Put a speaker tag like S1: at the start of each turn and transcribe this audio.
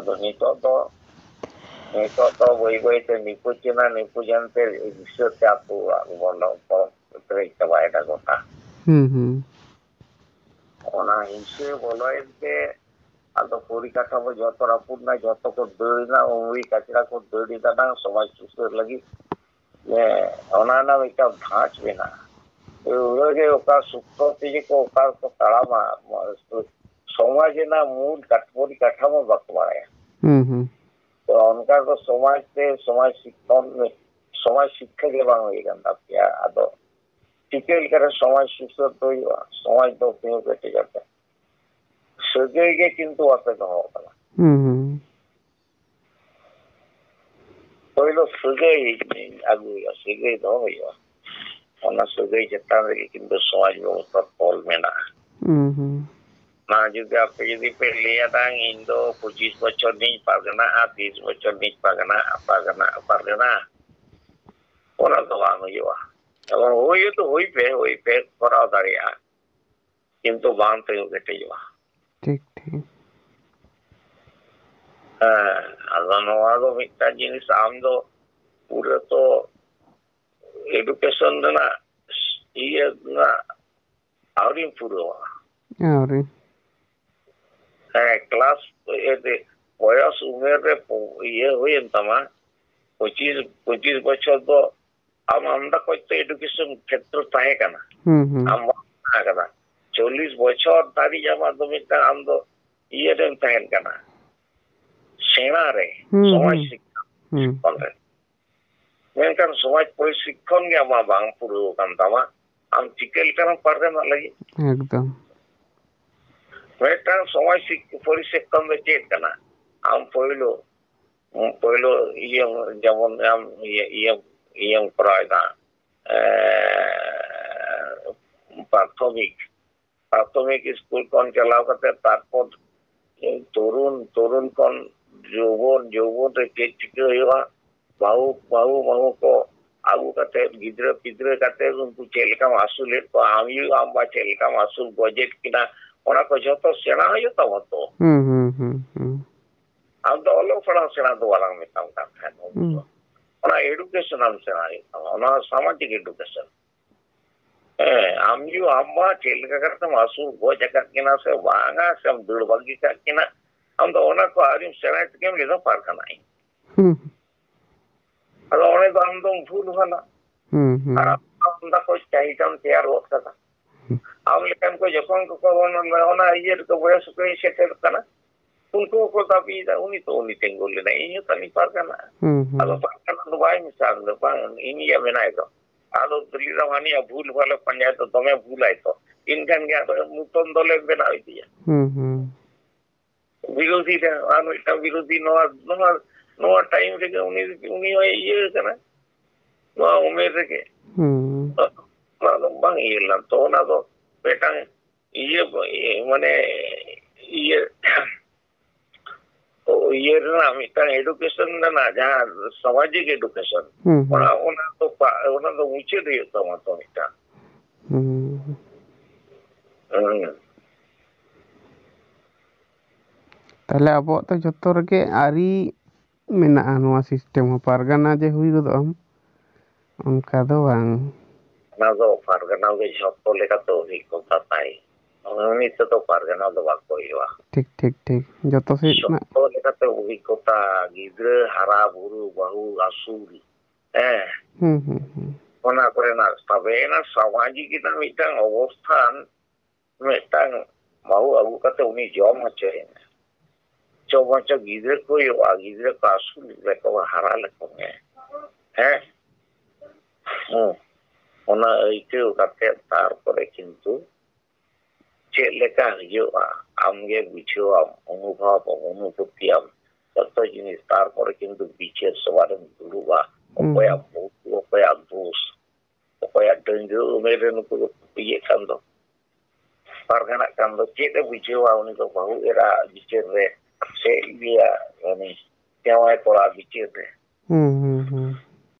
S1: ᱟᱫᱚ ᱱᱤᱛᱚᱜ ᱫᱚ ᱵᱟᱹᱭ ᱵᱟᱹᱭᱛᱮ ᱱᱤᱯᱩᱡᱟᱱᱛᱮ ᱫᱤᱥᱟᱹᱛᱮ ᱟᱛᱳᱣᱟᱜ ᱵᱚᱞᱚ ᱯᱮᱨᱮᱡ ᱪᱟᱵᱟᱭᱮᱱᱟ ᱜᱚᱴᱟ᱾ ᱚᱱᱟ ᱦᱤᱝᱥᱟᱹ ᱵᱚᱞᱚᱭᱮᱱᱛᱮ ᱟᱫᱚ ᱯᱚᱨᱤᱠᱟᱴᱷᱟᱢᱳ ᱡᱚᱛᱚ ᱨᱟᱹᱯᱩᱫ ᱮᱱᱟ, ᱡᱚᱛᱚ ᱠᱚ ᱫᱟᱹᱲ ᱮᱱᱟ, ᱩᱝᱨᱤ ᱠᱟᱪᱲᱟ ᱠᱚ ᱫᱟᱹᱲ ᱮᱫᱟ ᱥᱚᱢᱟᱡᱽ ᱥᱩᱥᱟᱹᱨ ᱞᱟᱹᱜᱤᱫ᱾ ᱚᱱᱟ ᱨᱮᱱᱟᱜ ᱢᱤᱫᱴᱟᱝ ᱫᱷᱟᱸᱪ ᱢᱮᱱᱟᱜᱼᱟ᱾ ᱩᱱᱟᱹᱜᱮ ᱚᱠᱟ ᱥᱩᱠᱛᱚ ᱛᱮᱜᱮ ᱠᱚ ᱚᱠᱟ ᱠᱚ ᱛᱟᱲᱟᱢᱟ, ᱥᱚᱢᱟᱡᱽ ᱨᱮᱱᱟᱜ ᱢᱩᱞ ᱯᱚᱨᱤᱠᱟᱴᱷᱟᱢᱳ ᱵᱟᱠᱚ ᱵᱟᱲᱟᱭᱟ᱾ ᱛᱚ ᱚᱱᱠᱟ ᱫᱚ ᱥᱚᱢᱟᱡᱽ ᱥᱤᱠᱠᱷᱟ ᱜᱮ ᱵᱟᱝ ᱦᱩᱭ ᱟᱠᱟᱱ ᱛᱟᱯᱮᱭᱟ᱾ ᱟᱫᱚ ᱪᱤᱠᱟᱹ ᱞᱮᱠᱟᱨᱮ ᱥᱚᱢᱟᱡᱽ ᱥᱩᱥᱟᱹᱨ ᱫᱚ ᱦᱩᱭᱩᱜᱼᱟ? ᱥᱚᱢᱟᱡᱽ ᱫᱚ ᱛᱤᱸᱜᱩ ᱠᱮᱴᱮᱡ ᱟᱛᱮ ᱥᱟᱹᱜᱟᱹᱭ ᱜᱮ ᱠᱤᱱᱛᱩ ᱵᱟᱯᱮ ᱫᱚᱦᱚ ᱟᱠᱟᱫᱟ᱾ ᱯᱳᱭᱞᱳ ᱥᱟᱹᱜᱟᱹᱭ ᱟᱹᱜᱩ ᱦᱩᱭᱩᱜᱼᱟ, ᱥᱟᱹᱜᱟᱹᱭ ᱫᱚᱦᱚ ᱦᱩᱭᱩᱜᱼᱟ᱾ ᱚᱱᱟ ᱥᱟᱹᱜᱟᱹᱭ ᱪᱮᱛᱟᱱ ᱨᱮᱜᱮ ᱠᱤᱱᱛᱩ ᱥᱚᱢᱟᱡᱽ ᱵᱮᱵᱚᱥᱛᱷᱟ ᱛᱚᱞ ᱢᱮᱱᱟᱜᱼᱟ᱾ ᱱᱟ ᱡᱩᱫᱤ ᱟᱯᱮ ᱡᱩᱫᱤ ᱯᱮ ᱞᱟᱹᱭᱟ ᱵᱟᱝ ᱤᱧ ᱫᱚ 25 ᱵᱚᱪᱷᱚᱨ ᱨᱤᱧ ᱯᱟᱨᱜᱟᱱᱟᱜᱼᱟ, 30 ᱵᱚᱪᱷᱚᱨ ᱨᱤᱧ ᱯᱟᱨᱜᱟᱱᱟᱜᱼᱟ, ᱚᱱᱟ ᱫᱚ ᱵᱟᱝ ᱦᱩᱭᱩᱜᱼᱟ᱾ ᱮᱵᱚᱝ ᱦᱩᱭ ᱯᱮ ᱠᱚᱨᱟᱣ ᱫᱟᱲᱮᱭᱟᱜᱼᱟ, ᱠᱤᱱᱛᱩ ᱵᱟᱝ ᱛᱤᱸᱜᱩ ᱠᱮᱴᱮᱡᱚᱜᱼᱟ᱾
S2: ᱴᱷᱤᱠ᱾
S1: ᱟᱫᱚ ᱱᱚᱣᱟ ᱫᱚ ᱢᱤᱫᱴᱟᱝ ᱡᱤᱱᱤᱥ ᱟᱢ ᱫᱚ ᱯᱩᱨᱟᱹ ᱛᱚ ᱮᱰᱩᱠᱮᱥᱚᱱ ᱨᱮᱱᱟᱜ ᱟᱹᱣᱨᱤᱢ ᱯᱩᱨᱟᱹᱣᱟ᱾ ᱠᱞᱟᱥ ᱵᱚᱭᱚᱥ ᱩᱢᱮᱨ ᱨᱮ ᱦᱩᱭᱮᱱ ᱛᱟᱢᱟ 25 ᱵᱚᱪᱷᱚᱨ ᱫᱚ ᱟᱢ ᱟᱢᱫᱟ ᱠᱚᱡ ᱛᱮ ᱮᱰᱩᱠᱮᱥᱚᱱ ᱠᱷᱮᱛᱨᱚ ᱛᱟᱦᱮᱸ ᱠᱟᱱᱟ᱾ ᱟᱢ ᱵᱟᱢ ᱥᱮᱬᱟ ᱟᱠᱟᱫᱟ 40 ᱵᱚᱪᱷᱚᱨ ᱫᱷᱟᱹᱨᱤᱡ ᱟᱢᱟᱜ ᱫᱚ ᱢᱤᱫᱴᱟᱝ ᱟᱢ ᱫᱚ ᱨᱮᱢ ᱛᱟᱦᱮᱱ ᱠᱟᱱᱟ, ᱥᱮᱬᱟ ᱨᱮ, ᱥᱚᱢᱟᱡᱽ ᱥᱤᱠᱠᱷᱚᱱ ᱨᱮ᱾ ᱢᱮᱱᱠᱷᱟᱱ ᱥᱚᱢᱟᱡᱽ ᱯᱚᱨᱤᱥᱤᱠᱠᱷᱚᱱ ᱜᱮ ᱟᱢᱟᱜ ᱵᱟᱝ ᱯᱩᱨᱟᱹᱣ ᱟᱠᱟᱱ ᱛᱟᱢᱟ᱾ ᱟᱢ ᱪᱤᱠᱟᱹ ᱞᱮᱠᱟᱨᱮᱢ ᱯᱟᱨᱜᱟᱱᱟᱜ ᱞᱟᱹᱜᱤᱫ?
S2: ᱮᱠᱫᱚᱢ
S1: ᱢᱤᱫᱴᱟᱝ ᱥᱚᱢᱟᱡᱽ ᱯᱚᱨᱤᱥᱤᱠᱠᱷᱚᱱ ᱫᱚ ᱪᱮᱫ ᱠᱟᱱᱟ? ᱟᱢ ᱯᱳᱭᱞᱳ ᱡᱮᱢᱚᱱ ᱟᱢ ᱤᱭᱟᱹᱢ ᱠᱚᱨᱟᱣᱮᱫᱟ, ᱯᱨᱟᱛᱷᱚᱢᱤᱠ ᱥᱠᱩᱞ ᱠᱷᱚᱱ ᱪᱟᱞᱟᱣ ᱠᱟᱛᱮ ᱛᱟᱨᱯᱚᱨ ᱛᱚᱨᱩণ ᱠᱷᱚᱱ ᱡᱳᱣᱵᱚᱱ ᱨᱮ ᱪᱮᱫ ᱪᱤᱠᱟᱹ ᱦᱩᱭᱩᱜᱼᱟ? ᱵᱟᱹᱦᱩ ᱠᱚ ᱟᱹᱜᱩ ᱠᱟᱛᱮ ᱜᱤᱫᱽᱨᱟᱹ ᱯᱤᱫᱽᱨᱟᱹ ᱠᱟᱛᱮ ᱩᱱᱠᱩ ᱪᱮᱫ ᱞᱮᱠᱟᱢ ᱟᱹᱥᱩᱞᱮᱫ ᱠᱚᱣᱟ, ᱟᱢ ᱵᱟ ᱪᱮᱫ ᱞᱮᱠᱟᱢ ᱟᱹᱥᱩᱞ ᱜᱚᱡᱮᱫ ᱠᱤᱱᱟ, ᱚᱱᱟ ᱠᱚ ᱡᱷᱚᱛᱚ ᱥᱮᱬᱟ ᱦᱩᱭᱩᱜ ᱛᱟᱢᱟ ᱛᱚ᱾ ᱟᱢ ᱫᱚ ᱚᱞᱚᱜ ᱯᱟᱲᱦᱟᱣ ᱥᱮᱬᱟ ᱫᱚ ᱵᱟᱝ ᱢᱮᱛᱟᱢ ᱠᱟᱱ ᱛᱟᱦᱮᱸᱫ ᱩᱱ ᱫᱚ᱾ ᱚᱱᱟ ᱮᱰᱩᱠᱮᱥᱚᱱ ᱟᱢ ᱥᱮᱬᱟ ᱦᱩᱭᱩᱜ ᱛᱟᱢᱟ, ᱚᱱᱟ ᱥᱟᱢᱟᱡᱤᱠ ᱮᱰᱩᱠᱮᱥᱚᱱ᱾ ᱟᱢ ᱵᱟ ᱪᱮᱫ ᱞᱮᱠᱟ ᱠᱟᱛᱮᱢ ᱟᱹᱥᱩᱞ ᱜᱚᱡ ᱟᱠᱟᱫ ᱠᱤᱱᱟ ᱥᱮ ᱵᱟᱝᱟ, ᱥᱮᱢ ᱫᱟᱹᱲ ᱵᱟᱹᱜᱤ ᱠᱟᱜ ᱠᱤᱱᱟ, ᱟᱢ ᱫᱚ ᱚᱱᱟ ᱠᱚ ᱟᱹᱣᱨᱤᱢ ᱥᱮᱬᱟᱭ ᱛᱮᱜᱮᱢ ᱞᱟᱹᱭᱫᱟ ᱯᱟᱨᱜᱟᱱᱟᱜ ᱟᱹᱧ᱾ ᱟᱫᱚ ᱚᱸᱰᱮ ᱫᱚ ᱟᱢ ᱫᱚᱢ ᱵᱷᱩᱞ ᱵᱷᱟᱞᱟ ᱟᱨ ᱟᱢᱫᱟ ᱠᱚ ᱪᱟᱦᱤᱫᱟᱢ ᱛᱮᱭᱟᱨ ᱜᱚᱫ ᱠᱟᱫᱟ᱾ ᱟᱢ ᱞᱮᱠᱟᱱ ᱠᱚ ᱡᱚᱠᱷᱚᱱ ᱚᱱᱟ ᱨᱮᱠᱚ ᱵᱚᱭᱚᱥ ᱠᱚ ᱥᱮᱴᱮᱨᱚᱜ ᱠᱟᱱᱟ, ᱩᱱᱠᱩ ᱦᱚᱸᱠᱚ ᱫᱟᱹᱵᱤᱭᱮᱫᱟ ᱩᱱᱤ ᱛᱤᱸᱜᱩ ᱞᱮᱱᱟ, ᱤᱧ ᱦᱚᱸ ᱛᱟᱹᱞᱤᱧ ᱯᱟᱨᱜᱟᱱᱟᱜᱼᱟ᱾ ᱟᱫᱚ ᱯᱟᱨᱜᱟᱱᱟ ᱫᱚ ᱵᱟᱭ ᱢᱮᱥᱟ ᱞᱮᱫᱟ, ᱵᱟᱝ ᱤᱧᱤᱭᱟᱹ ᱢᱮᱱᱟᱭ ᱫᱚ ᱟᱫᱚ ᱫᱟᱹᱞᱤᱞᱟᱢ ᱦᱟᱹᱱᱤᱭᱟᱜ ᱵᱷᱩᱞ ᱵᱷᱟᱞᱮ ᱯᱟᱸᱡᱟᱭ ᱫᱚ ᱫᱚᱢᱮ ᱵᱷᱩᱞᱟᱭ ᱛᱚ, ᱤᱱᱠᱷᱟᱱ ᱜᱮ ᱟᱫᱚ ᱱᱩᱛᱚᱱ ᱫᱚᱞᱮ ᱵᱮᱱᱟᱣ ᱤᱫᱤᱭᱟ᱾ ᱵᱤᱨᱳᱫᱷᱤ ᱨᱮ ᱟᱨ ᱢᱤᱫᱴᱟᱝ ᱵᱤᱨᱳᱫᱷᱤ ᱱᱚᱣᱟ ᱴᱟᱭᱤᱢ ᱨᱮᱜᱮ ᱩᱱᱤ ᱦᱚᱸᱭ ᱤᱭᱟᱹ ᱠᱟᱱᱟ, ᱱᱚᱣᱟ ᱩᱢᱮᱨ ᱨᱮᱜᱮ ᱚᱱᱟ ᱫᱚ ᱵᱟᱝ ᱤᱭᱟᱹ ᱞᱮᱱᱟ ᱛᱚ, ᱚᱱᱟ ᱫᱚ ᱢᱤᱫᱴᱟᱝ ᱨᱮᱱᱟᱜ ᱢᱤᱫᱴᱟᱝᱮᱰᱩᱠᱮᱥᱚᱱ ᱨᱮᱱᱟᱜ ᱡᱟᱦᱟᱸ ᱥᱟᱢᱟᱡᱤᱠ ᱮᱰᱩᱠᱮᱥᱚᱱ, ᱚᱱᱟ ᱫᱚ ᱢᱩᱪᱟᱹᱫ ᱦᱩᱭᱩᱜ ᱛᱟᱢᱟ ᱛᱚ ᱢᱤᱫᱴᱟᱝ᱾
S2: ᱛᱟᱦᱞᱮ ᱟᱵᱚᱣᱟᱜ ᱫᱚ ᱡᱚᱛᱚ ᱨᱮᱜᱮ ᱟᱹᱨᱤ ᱢᱮᱱᱟᱜᱼᱟ, ᱱᱚᱣᱟ ᱥᱤᱥᱴᱮᱢ ᱦᱚᱸ ᱯᱟᱨᱜᱟᱱᱟ ᱡᱮ ᱦᱩᱭ ᱜᱚᱫᱚᱜ ᱟᱢ ᱚᱱᱠᱟ ᱫᱚ ᱵᱟᱝ᱾
S1: ᱚᱱᱟ ᱫᱚ ᱯᱟᱨᱜᱟᱱᱟ ᱜᱮ ᱡᱷᱚᱛᱚ ᱞᱮᱠᱟᱛᱮ ᱚᱵᱷᱤᱜᱽᱜᱚᱛᱟ ᱛᱟᱭ, ᱩᱱᱤ ᱛᱮᱫᱚ ᱯᱟᱨᱜᱟᱱᱟ ᱫᱚ ᱵᱟᱠᱚ ᱦᱩᱭᱩᱜᱼᱟ᱾
S2: ᱴᱷᱤᱠ ᱡᱚᱛᱚ ᱥᱮᱫ ᱨᱮᱱᱟᱜ
S1: ᱡᱷᱚᱛᱚ ᱞᱮᱠᱟᱛᱮ ᱚᱵᱷᱤᱜᱽᱜᱚᱛᱟ, ᱜᱤᱫᱽᱨᱟᱹ ᱦᱟᱨᱟ ᱵᱩᱨᱩ, ᱵᱟᱹᱦᱩ ᱟᱹᱥᱩᱞ, ᱚᱱᱟ ᱠᱚᱨᱮᱱᱟᱜ ᱛᱚᱵᱮᱱᱟ ᱥᱟᱢᱟᱡᱤᱠ ᱨᱮᱱᱟᱜ ᱢᱤᱫᱴᱟᱝ ᱚᱵᱚᱥᱛᱷᱟᱱ, ᱢᱤᱫᱴᱟᱝ ᱵᱟᱹᱦᱩ ᱟᱹᱜᱩ ᱠᱟᱛᱮ ᱩᱱᱤ ᱡᱚᱢ ᱦᱚᱪᱚᱭᱮᱱᱟ, ᱜᱤᱫᱽᱨᱟᱹ ᱠᱚ ᱦᱩᱭᱩᱜᱼᱟ, ᱜᱤᱫᱽᱨᱟᱹ ᱠᱚ ᱟᱹᱥᱩᱞ ᱞᱮᱠᱚ ᱦᱟᱨᱟ ᱞᱮᱠᱚ ᱢᱮ, ᱚᱱᱟ ᱟᱹᱭᱠᱟᱹᱣ ᱠᱟᱛᱮᱫ ᱛᱟᱨᱯᱚᱨᱮ ᱠᱤᱱᱛᱩ ᱪᱮᱫ ᱞᱮᱠᱟ ᱦᱩᱭᱩᱜᱼᱟ ᱟᱢᱜᱮ ᱵᱩᱡᱷᱟᱹᱣᱟᱢ, ᱚᱱᱩᱵᱷᱩᱛᱤᱭᱟᱢ ᱡᱚᱛᱚ ᱡᱤᱱᱤᱥ, ᱛᱟᱨᱯᱚᱨᱮ ᱠᱤᱱᱛᱩ ᱵᱤᱪᱟᱹᱨ ᱥᱚᱵᱷᱟ ᱨᱮᱢ ᱫᱩᱲᱩᱵᱼᱟ, ᱚᱠᱚᱭᱟᱜ ᱵᱷᱩᱞ ᱚᱠᱚᱭᱟᱜ ᱫᱳᱥ, ᱚᱠᱚᱭᱟᱜ ᱰᱟᱹᱝᱜᱽᱨᱟᱹ ᱩᱢᱮᱨ ᱨᱮ ᱱᱩᱠᱩ ᱫᱚ ᱤᱭᱟᱹᱜ ᱠᱟᱱ ᱫᱚ ᱯᱟᱨᱜᱟᱱᱟᱜ ᱠᱟᱱ ᱫᱚ, ᱪᱮᱫ ᱮ ᱵᱩᱡᱷᱟᱹᱣᱟ ᱩᱱᱤ ᱫᱚ ᱵᱟᱹᱦᱩ ᱮᱨᱟ ᱵᱤᱪᱟᱹᱨ ᱨᱮ, ᱥᱮ ᱡᱟᱶᱟᱭ ᱠᱚᱲᱟ ᱵᱤᱪᱟᱹᱨ ᱨᱮ᱾